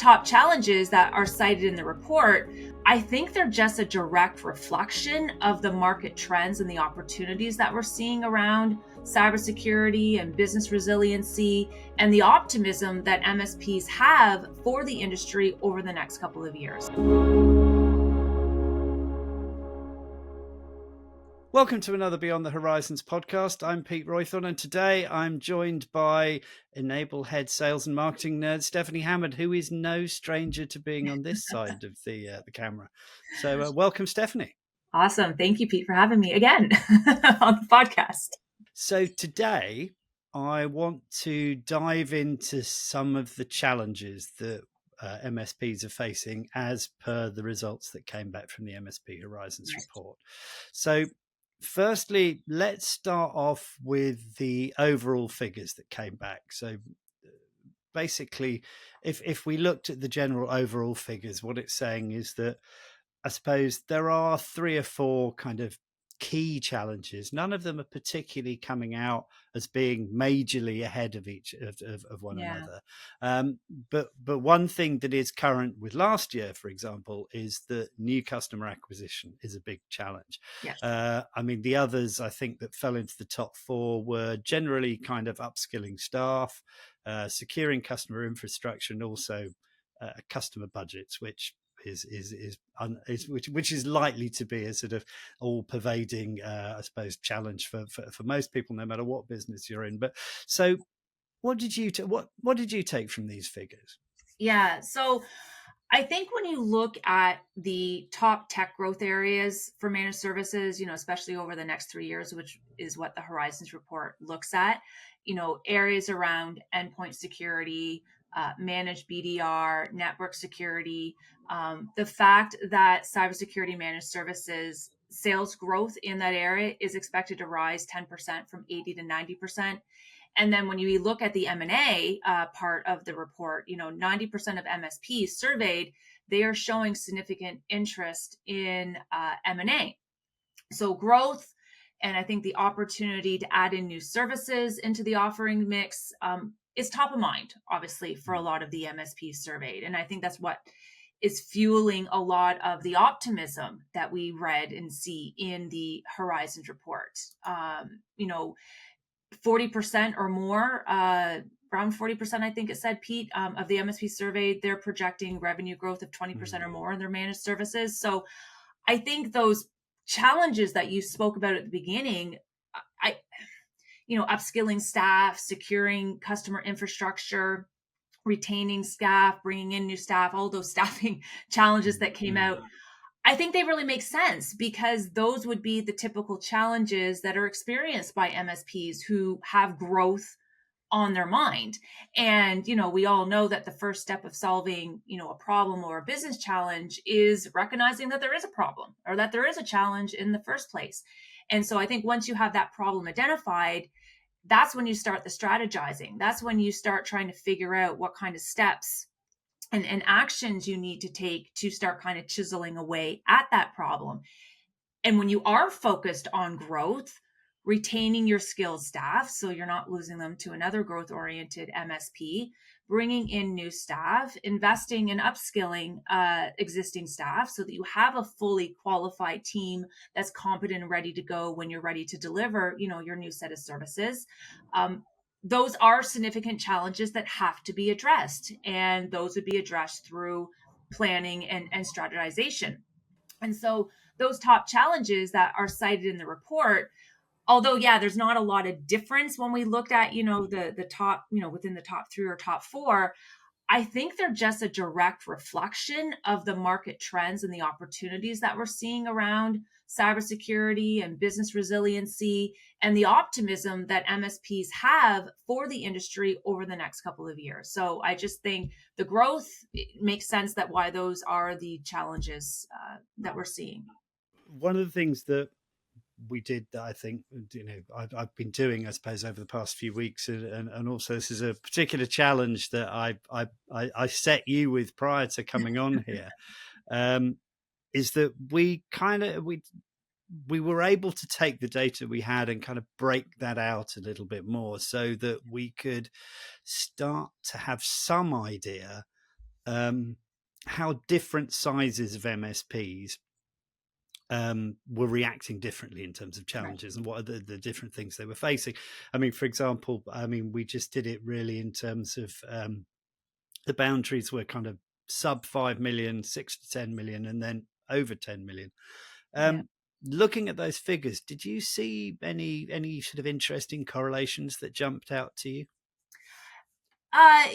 top challenges that are cited in the report, I think they're just a direct reflection of the market trends and the opportunities that we're seeing around cybersecurity and business resiliency, and the optimism that MSPs have for the industry over the next couple of years. Welcome to another Beyond the Horizons podcast. I'm Pete Roythorne, and today I'm joined by Enable Head Sales and Marketing Nerd Stefanie Hammond, who is no stranger to being on this side of the camera. So welcome, Stefanie. Awesome. Thank you, Pete, for having me again on the podcast. So today I want to dive into some of the challenges that MSPs are facing as per the results that came back from the MSP Horizons report. So firstly, let's start off with the overall figures that came back. So basically, if we looked at the general overall figures, what it's saying is that I suppose there are 3 or 4 kind of key challenges. None of them are particularly coming out as being majorly ahead of each of one another. But one thing that is current with last year, for example, is that new customer acquisition is a big challenge. Yes. I mean, the others I think that fell into the top 4 were generally kind of upskilling staff, securing customer infrastructure, and also customer budgets, which is likely to be a sort of all-pervading, I suppose, challenge for most people, no matter what business you're in. But so, what did you take from these figures? Yeah, so I think when you look at the top tech growth areas for managed services, especially over the next 3 years, which is what the Horizons report looks at, areas around endpoint security, managed BDR, network security, the fact that cybersecurity managed services sales growth in that area is expected to rise 10% from 80 to 90%. And then when you look at the M&A part of the report, 90% of MSPs surveyed, they are showing significant interest in M&A. So growth, and I think the opportunity to add in new services into the offering mix is top of mind, obviously, for a lot of the MSPs surveyed. And I think that's what is fueling a lot of the optimism that we read and see in the Horizons report. 40% or more, around 40%, I think it said, Pete, of the MSP surveyed, they're projecting revenue growth of 20% or more in their managed services. So I think those challenges that you spoke about at the beginning, upskilling staff, securing customer infrastructure, retaining staff, bringing in new staff, all those staffing challenges that came out, I think they really make sense, because those would be the typical challenges that are experienced by MSPs who have growth on their mind. And, we all know that the first step of solving, a problem or a business challenge is recognizing that there is a problem or that there is a challenge in the first place. And so I think once you have that problem identified, that's when you start the strategizing. That's when you start trying to figure out what kind of steps and actions you need to take to start kind of chiseling away at that problem. And when you are focused on growth, retaining your skilled staff, so you're not losing them to another growth-oriented MSP, bringing in new staff, investing in upskilling existing staff so that you have a fully qualified team that's competent and ready to go when you're ready to deliver, your new set of services. Those are significant challenges that have to be addressed, and those would be addressed through planning and strategization. And so those top challenges that are cited in the report, although, there's not a lot of difference when we looked at, the top, within the top 3 or top 4, I think they're just a direct reflection of the market trends and the opportunities that we're seeing around cybersecurity and business resiliency, and the optimism that MSPs have for the industry over the next couple of years. So I just think the growth makes sense, that why those are the challenges that we're seeing. One of the things that we did that I think, I've been doing, I suppose, over the past few weeks, and also this is a particular challenge that I set you with prior to coming on here, is that we were able to take the data we had and kind of break that out a little bit more, so that we could start to have some idea how different sizes of MSPs were reacting differently in terms of challenges, right, and what are the different things they were facing. I mean, for example, we just did it really in terms of the boundaries were kind of sub 5 million, 6 to 10 million, and then over 10 million. Looking at those figures, did you see any sort of interesting correlations that jumped out to you?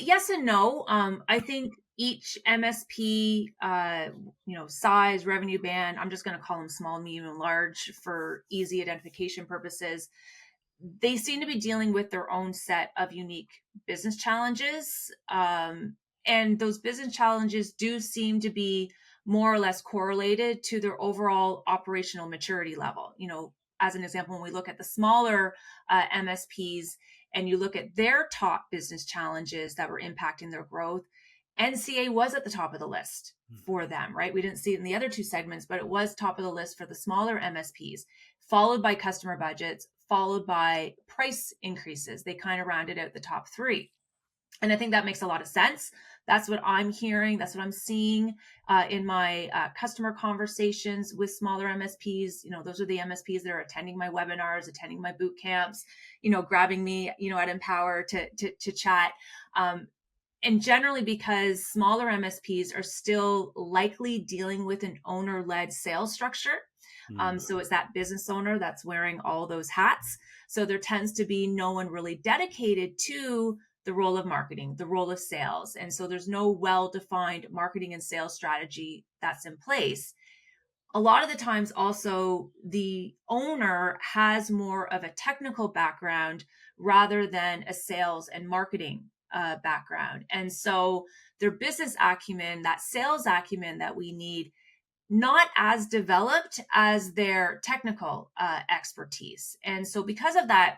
Yes and no. I think each MSP, size, revenue band, I'm just going to call them small, medium, and large for easy identification purposes. They seem to be dealing with their own set of unique business challenges. And those business challenges do seem to be more or less correlated to their overall operational maturity level. As an example, when we look at the smaller MSPs and you look at their top business challenges that were impacting their growth, NCA was at the top of the list for them, right? We didn't see it in the other two segments, but it was top of the list for the smaller MSPs, followed by customer budgets, followed by price increases. They kind of rounded out the top three. And I think that makes a lot of sense. That's what I'm hearing. That's what I'm seeing in my customer conversations with smaller MSPs. Those are the MSPs that are attending my webinars, attending my boot camps, grabbing me, at Empower to chat. And generally because smaller MSPs are still likely dealing with an owner-led sales structure. So it's that business owner that's wearing all those hats. So there tends to be no one really dedicated to the role of marketing, the role of sales. And so there's no well-defined marketing and sales strategy that's in place. A lot of the times also the owner has more of a technical background rather than a sales and marketing background. And so their business acumen, that sales acumen that we need, not as developed as their technical expertise. And so because of that,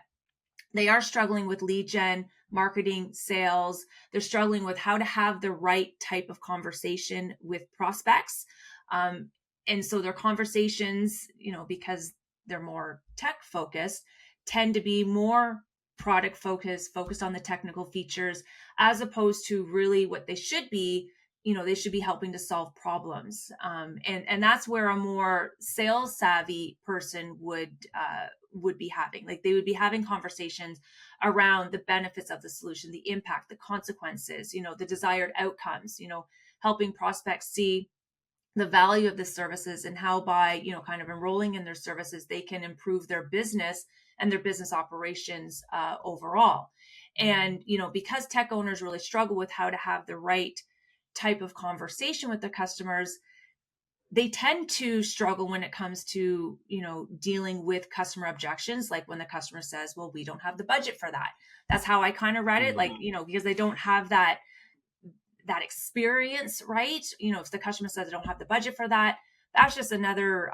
they are struggling with lead gen, marketing, sales. They're struggling with how to have the right type of conversation with prospects. And so their conversations, because they're more tech focused, tend to be more product focused on the technical features, as opposed to really what they should be. They should be helping to solve problems. And that's where a more sales savvy person would be having, they would be having conversations around the benefits of the solution, the impact, the consequences, the desired outcomes, helping prospects see the value of the services and how by, kind of enrolling in their services, they can improve their business and their business operations overall. And, because tech owners really struggle with how to have the right type of conversation with their customers, they tend to struggle when it comes to, dealing with customer objections. Like when the customer says, well, we don't have the budget for that. That's how I kind of read it. Because they don't have that experience, right? If the customer says I don't have the budget for that, that's just another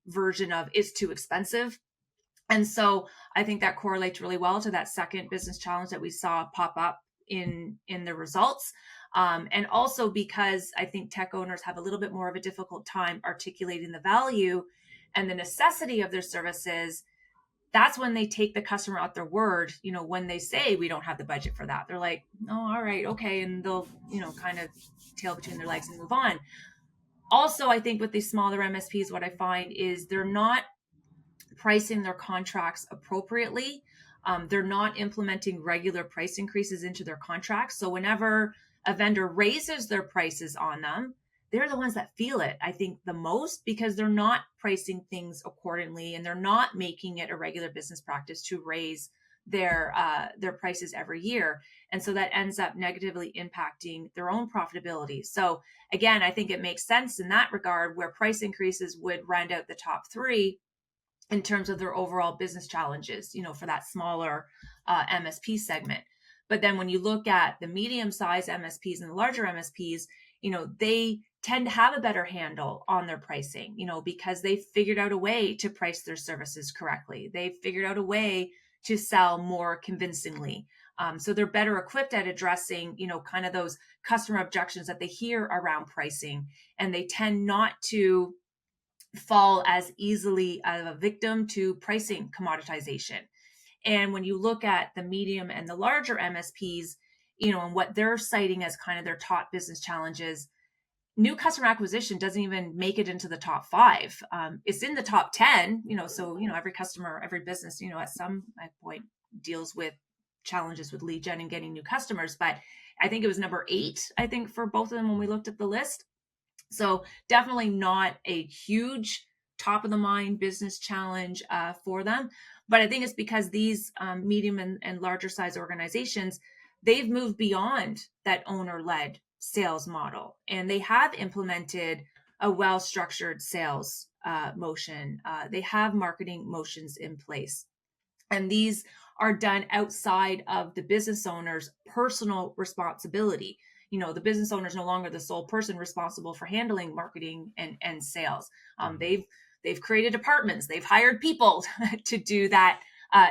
version of it's too expensive. And so I think that correlates really well to that second business challenge that we saw pop up in the results. And also because I think tech owners have a little bit more of a difficult time articulating the value and the necessity of their services. That's when they take the customer at their word, when they say we don't have the budget for that. They're like, oh, all right, okay. And they'll, kind of tail between their legs and move on. Also, I think with these smaller MSPs, what I find is they're not pricing their contracts appropriately. They're not implementing regular price increases into their contracts. So whenever a vendor raises their prices on them, they're the ones that feel it, I think, the most, because they're not pricing things accordingly and they're not making it a regular business practice to raise their prices every year. And so that ends up negatively impacting their own profitability. So again, I think it makes sense in that regard where price increases would round out the top three in terms of their overall business challenges, for that smaller MSP segment. But then when you look at the medium-sized MSPs and the larger MSPs, they tend to have a better handle on their pricing, because they figured out a way to price their services correctly. They figured out a way to sell more convincingly. So they're better equipped at addressing, kind of those customer objections that they hear around pricing. And they tend not to fall as easily as a victim to pricing commoditization. And when you look at the medium and the larger MSPs, and what they're citing as kind of their top business challenges, new customer acquisition doesn't even make it into the top 5. It's in the top 10, so, every customer, every business, at some point deals with challenges with lead gen and getting new customers. But I think it was number 8, I think, for both of them when we looked at the list. So definitely not a huge top of the mind business challenge for them. But I think it's because these medium and larger size organizations, they've moved beyond that owner-led sales model, and they have implemented a well-structured sales motion. They have marketing motions in place, and these are done outside of the business owner's personal responsibility. The business owner is no longer the sole person responsible for handling marketing and sales. They've created departments, they've hired people to do that,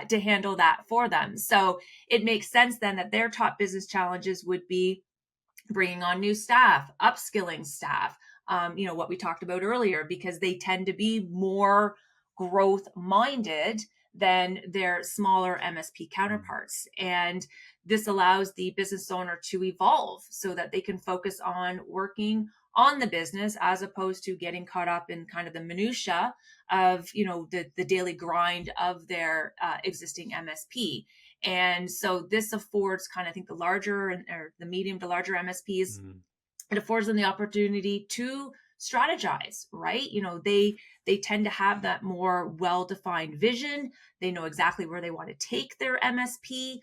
to handle that for them. So it makes sense then that their top business challenges would be bringing on new staff, upskilling staff, what we talked about earlier, because they tend to be more growth minded than their smaller MSP counterparts. And this allows the business owner to evolve so that they can focus on working on the business as opposed to getting caught up in kind of the minutia of, the daily grind of their existing MSP. And so this affords kind of, I think, the larger or the medium to larger MSPs, it affords them the opportunity to strategize, right? They tend to have that more well-defined vision. They know exactly where they want to take their MSP.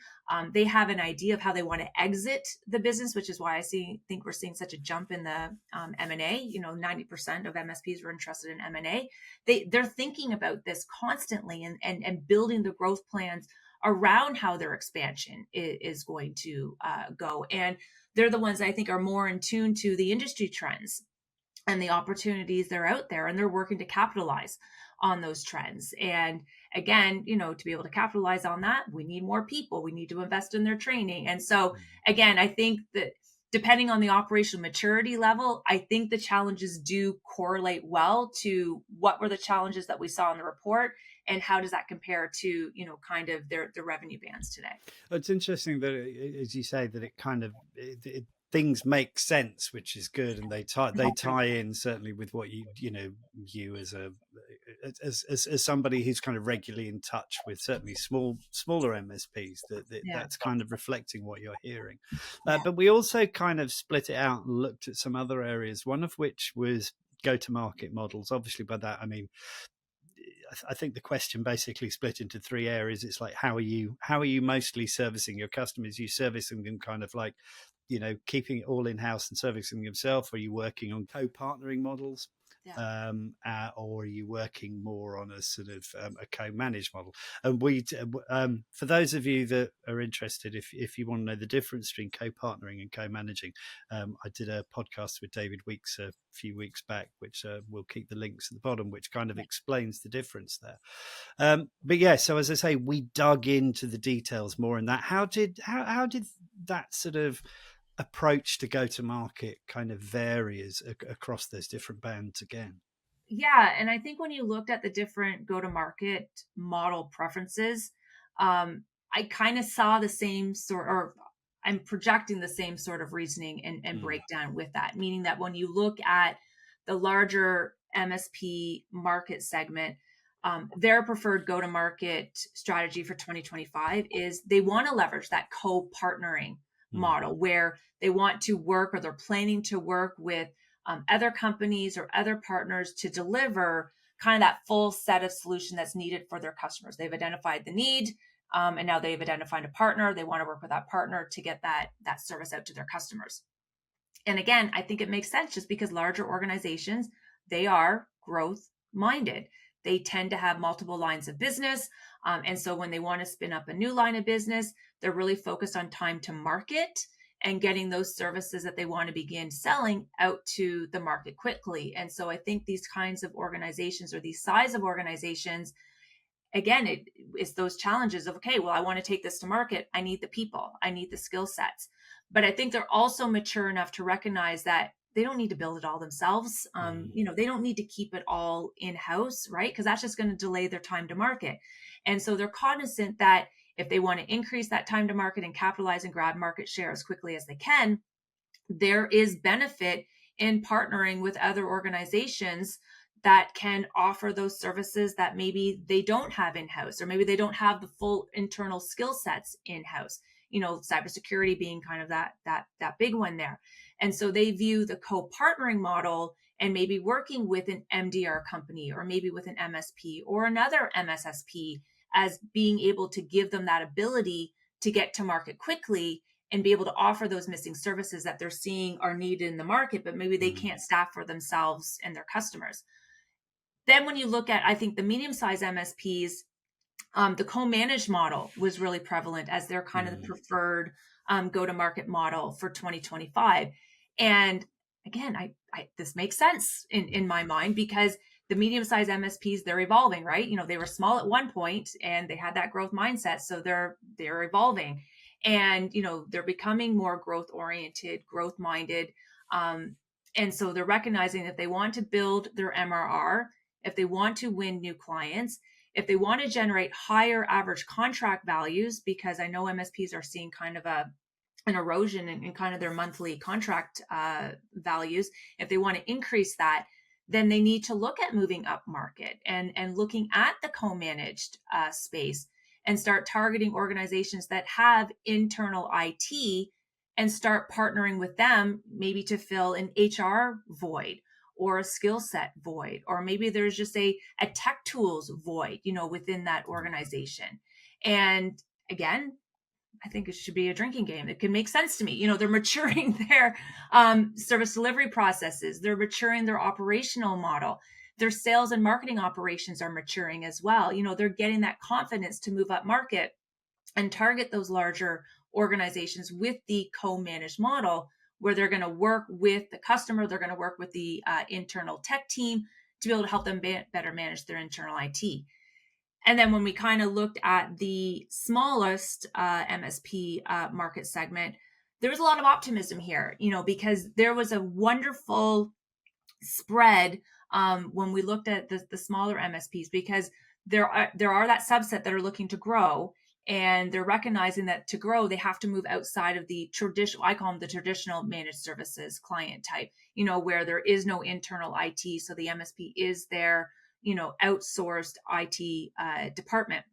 They have an idea of how they want to exit the business, which is why I think we're seeing such a jump in the M&A. 90% of MSPs were interested in M&A. They're thinking about this constantly and building the growth plans around how their expansion is going to go. And they're the ones I think are more in tune to the industry trends and the opportunities that are out there, and they're working to capitalize on those trends. And again, to be able to capitalize on that, we need more people. We need to invest in their training. And so again, I think that depending on the operational maturity level, I think the challenges do correlate well to what were the challenges that we saw in the report, and how does that compare to, kind of their revenue bands today. It's interesting that, as you say, that it kind of things make sense, which is good, and they tie in certainly with what you as somebody who's kind of regularly in touch with certainly smaller MSPs, that's kind of reflecting what you're hearing. But we also kind of split it out and looked at some other areas, one of which was go-to-market models. Obviously, by that I mean, I think the question basically split into 3 areas. It's like, how are you mostly servicing your customers? Are you servicing them kind of like, keeping it all in-house and servicing yourself? Are you working on co-partnering models? Yeah. Or are you working more on a sort of a co-managed model? And for those of you that are interested, if you want to know the difference between co-partnering and co-managing, I did a podcast with David Weeks a few weeks back, which we'll keep the links at the bottom, which kind of explains the difference there. But yeah, so as I say, we dug into the details more in that. How did that sort of approach to go to market kind of varies across those different bands again? Yeah, and I think when you looked at the different go to market model preferences, I kind of saw the same sort, or I'm projecting the same sort of reasoning and breakdown with that, meaning that when you look at the larger MSP market segment, their preferred go-to-market strategy for 2025 is they want to leverage that co-partnering model, where they want to work, or they're planning to work with other companies or other partners to deliver kind of that full set of solution that's needed for their customers. They've identified the need, and now they've identified a partner. They want to work with that partner to get that service out to their customers. And again, I think it makes sense just because larger organizations, they are growth minded. They tend to have multiple lines of business. And so when they want to spin up a new line of business, they're really focused on time to market and getting those services that they want to begin selling out to the market quickly. And so I think these kinds of organizations, or these size of organizations, again, it's those challenges of, okay, well, I want to take this to market. I need the people, I need the skill sets. But I think they're also mature enough to recognize that they don't need to build it all themselves. They don't need to keep it all in-house, right? Because that's just going to delay their time to market. And so they're cognizant that if they want to increase that time to market and capitalize and grab market share as quickly as they can, there is benefit in partnering with other organizations that can offer those services that maybe they don't have in-house, or maybe they don't have the full internal skill sets in-house. Cybersecurity being kind of that big one there. And so they view the co-partnering model and maybe working with an MDR company, or maybe with an MSP or another MSSP, as being able to give them that ability to get to market quickly and be able to offer those missing services that they're seeing are needed in the market, but maybe they can't staff for themselves and their customers. Then when you look at, I think, the medium-sized MSPs, the co-managed model was really prevalent as their kind of the preferred go-to-market model for 2025. And again, I this makes sense in my mind, because the medium-sized MSPs, they're evolving, right? They were small at one point and they had that growth mindset, so they're evolving, and they're becoming more growth-oriented, growth-minded, and so they're recognizing that they want to build their MRR, if they want to win new clients, if they want to generate higher average contract values, because I know MSPs are seeing kind of an erosion in kind of their monthly contract values. If they want to increase that, then they need to look at moving up market and looking at the co-managed space, and start targeting organizations that have internal IT and start partnering with them, maybe to fill an HR void or a skill set void, or maybe there's just a tech tools void, within that organization. And again, I think it should be a drinking game. It can make sense to me. They're maturing their service delivery processes. They're maturing their operational model. Their sales and marketing operations are maturing as well. They're getting that confidence to move up market and target those larger organizations with the co-managed model, where they're going to work with the customer. They're going to work with the internal tech team to be able to help them better manage their internal IT. And then when we kind of looked at the smallest MSP market segment, there was a lot of optimism here, because there was a wonderful spread when we looked at the smaller MSPs, because there are that subset that are looking to grow, and they're recognizing that to grow, they have to move outside of the traditional, I call them the traditional managed services client type, where there is no internal IT. So the MSP is their, outsourced IT department.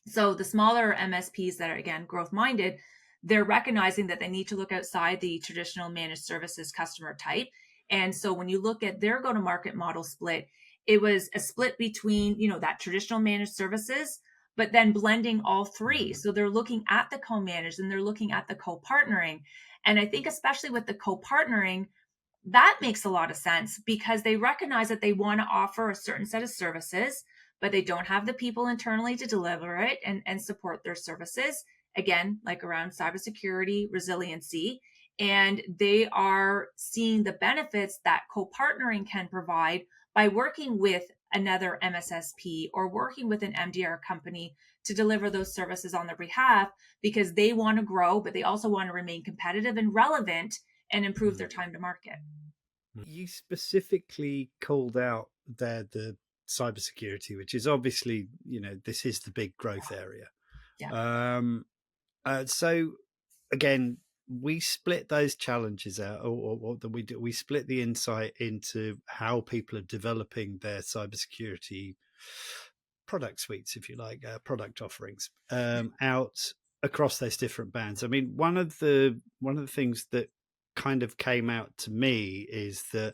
So the smaller MSPs that are, again, growth minded, they're recognizing that they need to look outside the traditional managed services customer type. And so when you look at their go-to-market model split, it was a split between, that traditional managed services, but then blending all three. So they're looking at the co-managed and they're looking at the co-partnering. And I think especially with the co-partnering, that makes a lot of sense, because they recognize that they want to offer a certain set of services, but they don't have the people internally to deliver it and support their services. Again, like around cybersecurity, resiliency, and they are seeing the benefits that co-partnering can provide by working with another MSSP or working with an MDR company to deliver those services on their behalf, because they want to grow, but they also want to remain competitive and relevant and improve their time to market. You specifically called out there the cybersecurity, which is obviously, this is the big growth area. Yeah. So again, we split those challenges out, or we split the insight into how people are developing their cybersecurity product suites, if you like, product offerings, out across those different bands. I mean, one of the things that kind of came out to me is that,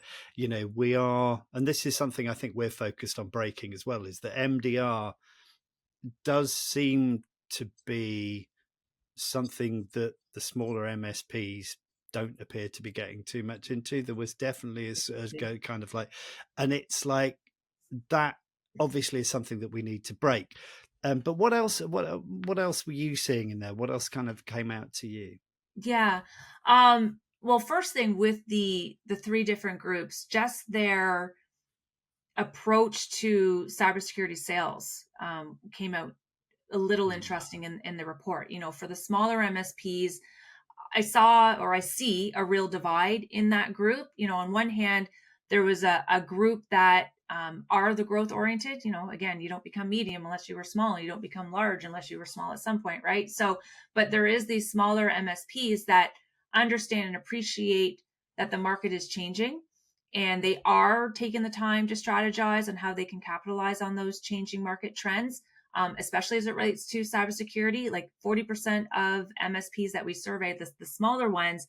we are, and this is something I think we're focused on breaking as well, is that MDR does seem to be something that the smaller MSPs don't appear to be getting too much into. There was definitely a kind of like, and it's like that obviously is something that we need to break. But what else were you seeing in there? What else kind of came out to you? Yeah. Well, first thing with the three different groups, just their approach to cybersecurity sales came out a little interesting in the report. For the smaller MSPs, I see a real divide in that group. On one hand, there was a group that are the growth oriented. Again, you don't become medium unless you were small. You don't become large unless you were small at some point, right? So, but there is these smaller MSPs that understand and appreciate that the market is changing, and they are taking the time to strategize on how they can capitalize on those changing market trends, especially as it relates to cybersecurity. Like 40% of MSPs that we surveyed, the smaller ones,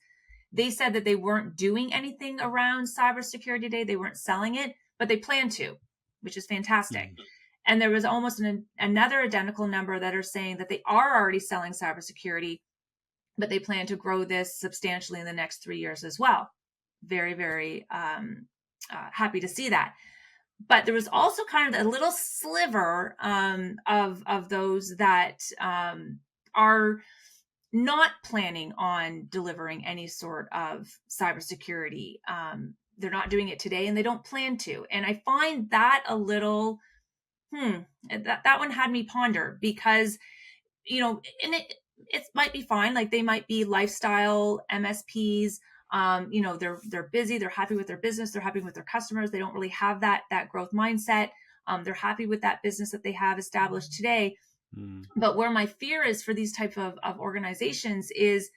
they said that they weren't doing anything around cybersecurity today. They weren't selling it, but they plan to, which is fantastic. Mm. And there was almost another identical number that are saying that they are already selling cybersecurity, but they plan to grow this substantially in the next 3 years as well. Very, very happy to see that. But there was also kind of a little sliver of those that are not planning on delivering any sort of cybersecurity. They're not doing it today, and they don't plan to. And I find that a little, that one had me ponder, because, and it might be fine. Like, they might be lifestyle MSPs. They're busy. They're happy with their business. They're happy with their customers. They don't really have that growth mindset. They're happy with that business that they have established today. But where my fear is for these type of organizations is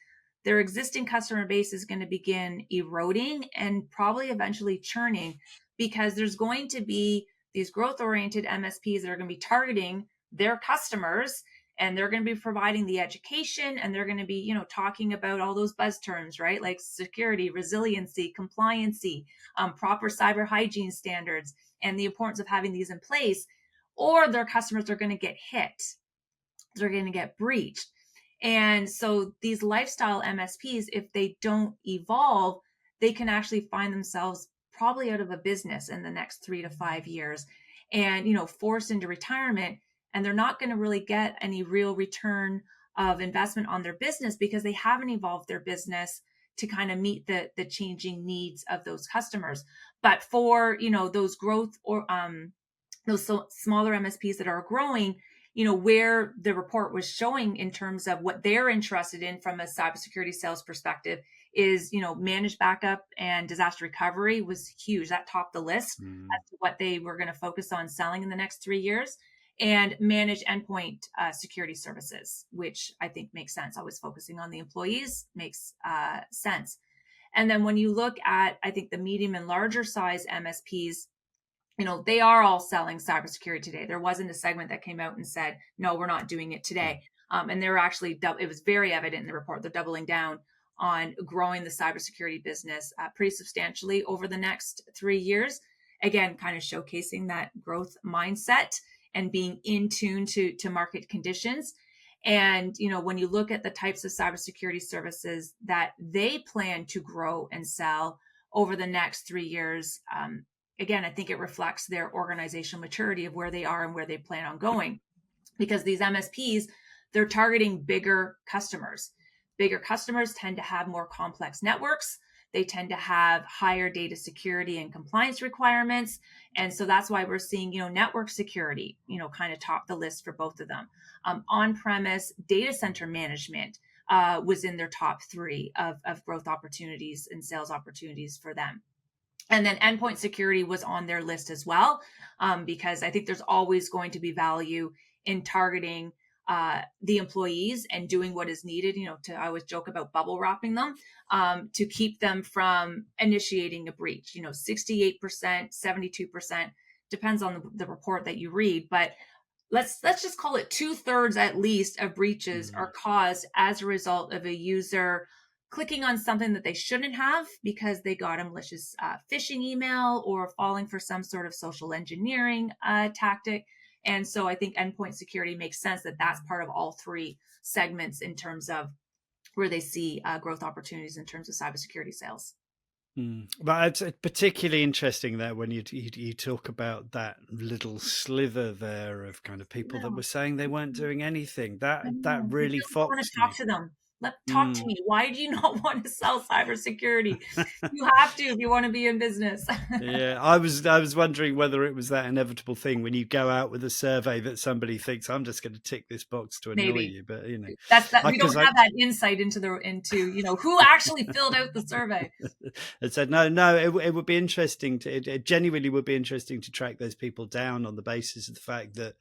their existing customer base is going to begin eroding and probably eventually churning, because there's going to be these growth oriented MSPs that are going to be targeting their customers, and they're going to be providing the education, and they're going to be, talking about all those buzz terms, right? Like security, resiliency, compliancy, proper cyber hygiene standards, and the importance of having these in place, or their customers are going to get hit. They're going to get breached. And so these lifestyle MSPs, if they don't evolve, they can actually find themselves probably out of a business in the next 3 to 5 years, and, forced into retirement. And they're not going to really get any real return of investment on their business, because they haven't evolved their business to kind of meet the changing needs of those customers. But for, those growth or those smaller MSPs that are growing, where the report was showing in terms of what they're interested in from a cybersecurity sales perspective is, managed backup and disaster recovery was huge. That topped the list as to what they were going to focus on selling in the next 3 years. And managed endpoint security services, which I think makes sense. Always focusing on the employees makes sense. And then when you look at, I think, the medium and larger size MSPs, they are all selling cybersecurity today. There wasn't a segment that came out and said, no, we're not doing it today. And they're actually, it was very evident in the report, they're doubling down on growing the cybersecurity business pretty substantially over the next 3 years. Again, kind of showcasing that growth mindset and being in tune to market conditions. And, when you look at the types of cybersecurity services that they plan to grow and sell over the next 3 years, again, I think it reflects their organizational maturity of where they are and where they plan on going. Because these MSPs, they're targeting bigger customers. Bigger customers tend to have more complex networks. They tend to have higher data security and compliance requirements. And so that's why we're seeing, network security, kind of top the list for both of them. On-premise data center management was in their top 3 of growth opportunities and sales opportunities for them. And then endpoint security was on their list as well, because I think there's always going to be value in targeting the employees and doing what is needed, I always joke about bubble wrapping them to keep them from initiating a breach. 68%, 72%, depends on the report that you read, but let's just call it 2/3 at least of breaches are caused as a result of a user clicking on something that they shouldn't have because they got a malicious phishing email or falling for some sort of social engineering tactic. And so I think endpoint security makes sense that that's part of all 3 segments in terms of where they see growth opportunities in terms of cybersecurity sales. But it's particularly interesting that when you talk about that little slither there of kind of people that were saying they weren't doing anything, that really I want to foxed talk me. to them. Talk to Mm. me. Why do you not want to sell cybersecurity? You have to if you want to be in business. Yeah, I was wondering whether it was that inevitable thing when you go out with a survey that somebody thinks, I'm just going to tick this box to annoy Maybe you. But you know, that's that we because don't I have that insight into who actually filled out the survey. I said no, it would be interesting to it genuinely would be interesting to track those people down on the basis of the fact that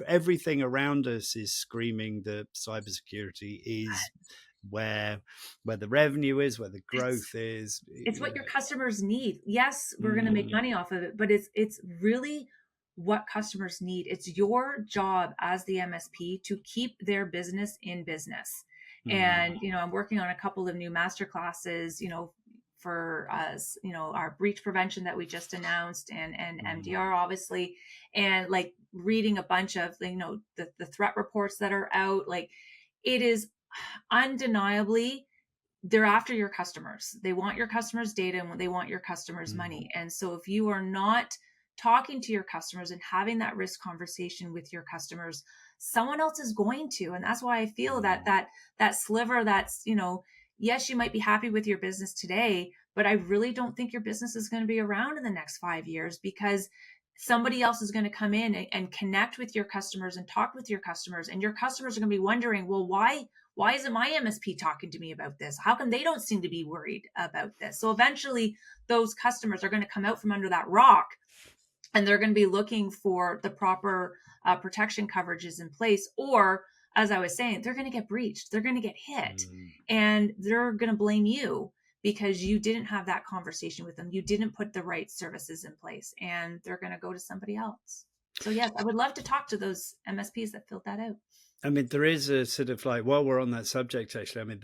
everything around us is screaming that cybersecurity is where the revenue is, where the It's growth is. it's what your customers need. Yes, we're going to make Mm, money off of it, but it's really what customers need. It's your job as the MSP to keep their business in business. mm, And I'm working on a couple of new master classes, for us, our breach prevention that we just announced, and mm, MDR obviously, and like reading a bunch of the threat reports that are out. Like, it is undeniably, they're after your customers. They want your customers' data and they want your customers' mm, money. And so if you are not talking to your customers and having that risk conversation with your customers, someone else is going to. And that's why I feel that mm, that sliver, that's, yes, you might be happy with your business today, but I really don't think your business is going to be around in the next 5 years, because somebody else is going to come in and connect with your customers and talk with your customers, and your customers are going to be wondering, well, why isn't my MSP talking to me about this? How come they don't seem to be worried about this? So eventually those customers are going to come out from under that rock, and they're going to be looking for the proper protection coverages in place. Or, as I was saying, they're going to get breached, they're going to get hit, mm. and they're going to blame you because you didn't have that conversation with them. You didn't put the right services in place, and they're going to go to somebody else. So yes, I would love to talk to those MSPs that filled that out. I mean, there is a sort of like, while we're on that subject, actually, I mean,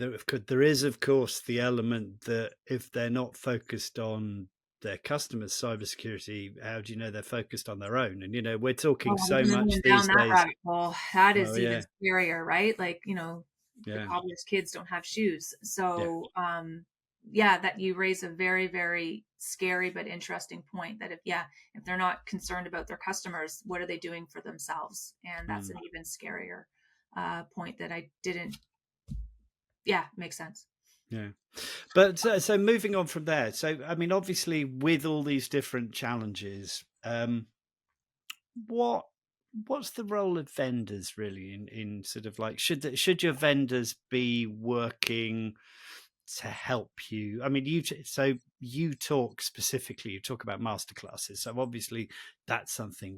there is, of course, the element that if they're not focused on their customers' cybersecurity, how do you know they're focused on their own? And, we're talking Oh, so we've been much going down these that days. rabbit hole. That Oh, is even yeah. scarier, right? Like, the Yeah. cobbler's kids don't have shoes. Yeah. So, yeah, that you raise a very, very scary but interesting point, that if they're not concerned about their customers, what are they doing for themselves? And that's Mm, an even scarier point that I didn't. Makes sense. yeah. But so moving on from there. So, I mean, obviously, with all these different challenges, what what's the role of vendors really in sort of like should your vendors be working to help you? I mean, so you talk specifically, you talk about masterclasses, so obviously that's something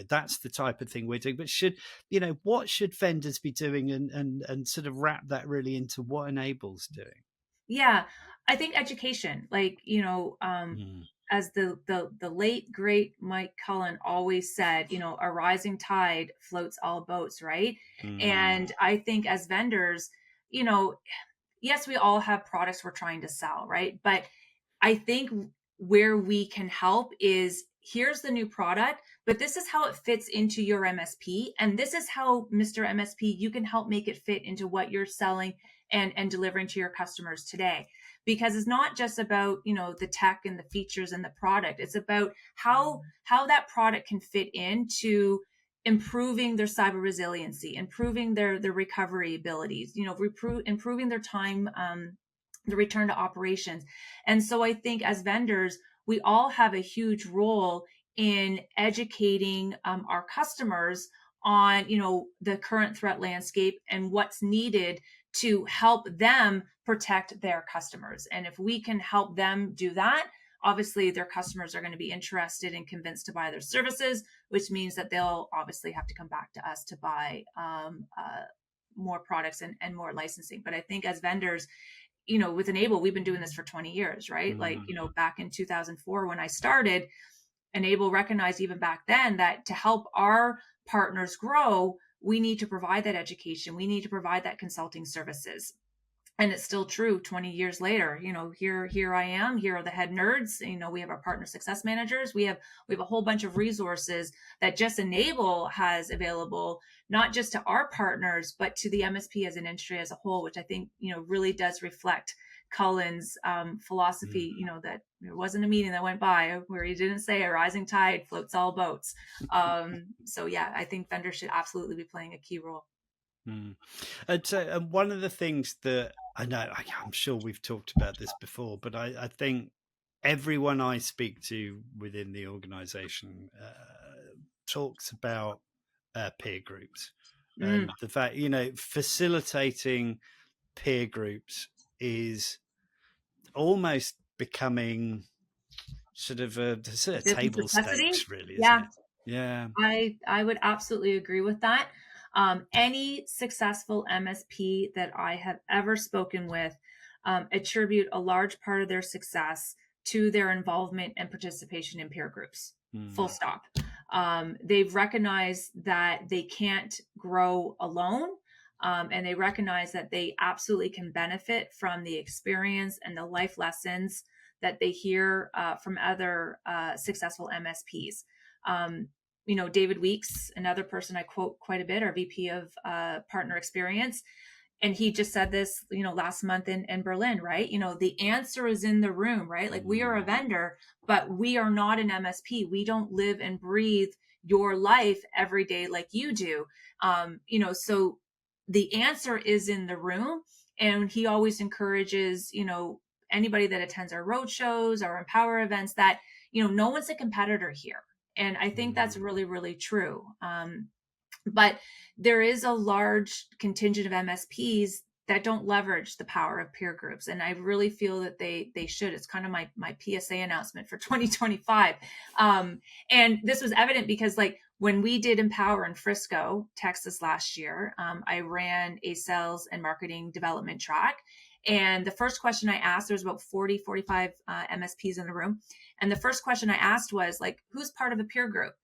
that's the type of thing we're doing. But what should vendors be doing, and sort of wrap that really into what Enable's doing? Yeah, I think education, like, Mm, as the late great Mike Cullen always said, a rising tide floats all boats, right? mm, And I think as vendors, you know, yes, we all have products we're trying to sell, right? But I think where we can help is, here's the new product, but this is how it fits into your MSP. And this is how, Mr. MSP, you can help make it fit into what you're selling and delivering to your customers today. Because it's not just about, the tech and the features and the product. It's about how that product can fit into improving their cyber resiliency, improving their recovery abilities, improving their time, the return to operations. And so I think as vendors, we all have a huge role in educating our customers on, the current threat landscape and what's needed to help them protect their customers. And if we can help them do that, obviously their customers are going to be interested and convinced to buy their services, which means that they'll obviously have to come back to us to buy more products and more licensing. But I think as vendors, with Enable, we've been doing this for 20 years, right? Like, mm, back in 2004 when I started, Enable recognized even back then that to help our partners grow, we need to provide that education. We need to provide that consulting services. And it's still true 20 years later. Here I am, here are the head nerds. We have our partner success managers, we have a whole bunch of resources that just Enable has available, not just to our partners but to the MSP as an industry as a whole, which I think really does reflect Cullen's mm. philosophy. That there wasn't a meeting that went by where he didn't say a rising tide floats all boats. So yeah, I think vendors should absolutely be playing a key role. Mm. And so, and one of the things that I know, I'm sure we've talked about this before, but I think everyone I speak to within the organization talks about peer groups Mm, and the fact, you know, facilitating peer groups is almost becoming sort a of business table necessity. stakes, really, isn't Yeah, it? Yeah. I would absolutely agree with that. Any successful MSP that I have ever spoken with attribute a large part of their success to their involvement and participation in peer groups. Full Mm, stop. They've recognized that they can't grow alone. And they recognize that they absolutely can benefit from the experience and the life lessons that they hear from other successful MSPs. Um, David Weeks, another person I quote quite a bit, our VP of partner experience. And he just said this, last month in Berlin, right? The answer is in the room, right? Like we are a mm, vendor, but we are not an MSP. We don't live and breathe your life every day like you do. So the answer is in the room. And he always encourages, anybody that attends our road shows, our Empower events, that, no one's a competitor here. And I think that's mm, really, really true. But there is a large contingent of MSPs that don't leverage the power of peer groups, and I really feel that they should. It's kind of my PSA announcement for 2025. And this was evident because, like, when we did Empower in Frisco, Texas last year, I ran a sales and marketing development track. And the first question I asked, there was about 40, 45 MSPs in the room. And the first question I asked was, like, who's part of a peer group?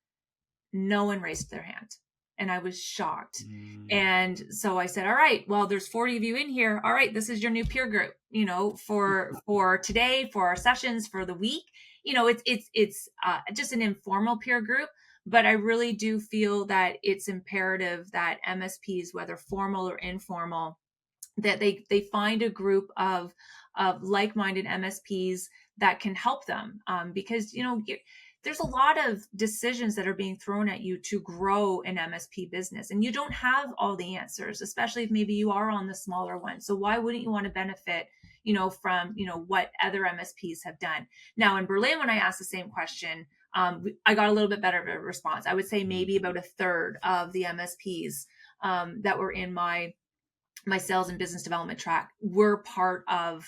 No one raised their hand. And I was shocked. mm, And so I said, all right, well, there's 40 of you in here. All right, this is your new peer group, for today, for our sessions, for the week. It's just an informal peer group. But I really do feel that it's imperative that MSPs, whether formal or informal, that they find a group of like-minded MSPs that can help them, because there's a lot of decisions that are being thrown at you to grow an MSP business, and you don't have all the answers, especially if maybe you are on the smaller one. So why wouldn't you want to benefit, from what other MSPs have done? Now in Berlin, when I asked the same question, I got a little bit better of a response. I would say mm. maybe about a third of the MSPs that were in my sales and business development track were part of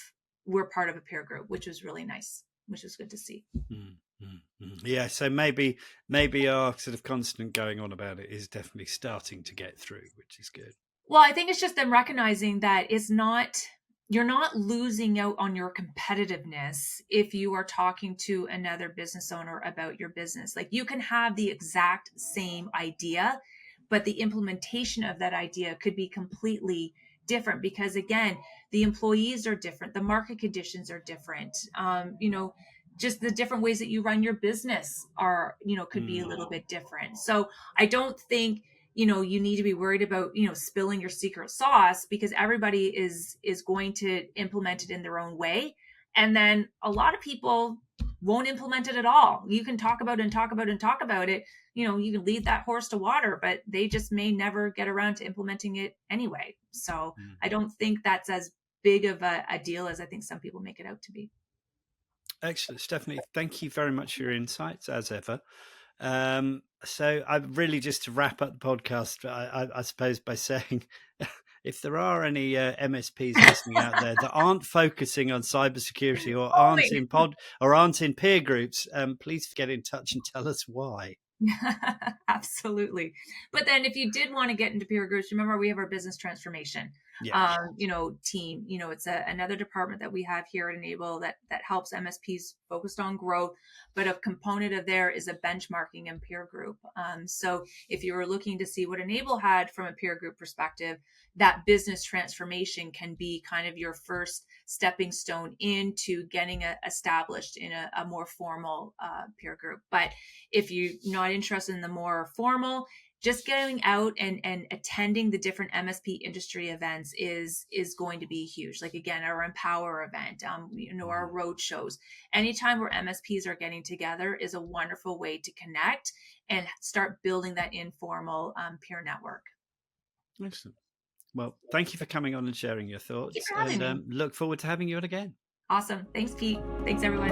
a peer group, which was really nice, which was good to see. Mm, Yeah, so maybe our sort of constant going on about it is definitely starting to get through, which is good. Well, I think it's just them recognizing that you're not losing out on your competitiveness if you are talking to another business owner about your business. Like, you can have the exact same idea, but the implementation of that idea could be completely different because, again, the employees are different, the market conditions are different. Just the different ways that you run your business could be a Mm, little bit different. So I don't think you need to be worried about spilling your secret sauce, because everybody is going to implement it in their own way, and then a lot of people won't implement it at all. You can talk about it and talk about it and talk about it, you can lead that horse to water, but they just may never get around to implementing it anyway. So mm. I don't think that's as big of a deal as I think some people make it out to be. Excellent, Stephanie. Thank you very much for your insights, as ever. So I really just to wrap up the podcast, I suppose by saying, if there are any MSPs listening out there that aren't focusing on cybersecurity or aren't Only. in pod or aren't in peer groups, please get in touch and tell us why. Absolutely. But then if you did want to get into peer groups, remember we have our business transformation Yeah. team. It's another department that we have here at Enable that helps MSPs focused on growth, but a component of there is a benchmarking and peer group. So if you were looking to see what Enable had from a peer group perspective, that business transformation can be kind of your first stepping stone into getting established in a more formal peer group. But if you're not interested in the more formal, just going out and attending the different MSP industry events is going to be huge. Like, again, our Empower event, our road shows. Anytime where MSPs are getting together is a wonderful way to connect and start building that informal peer network. Excellent. Well, thank you for coming on and sharing your Thank you thoughts, for having me. and look forward to having you on again. Awesome. Thanks, Pete. Thanks, everyone.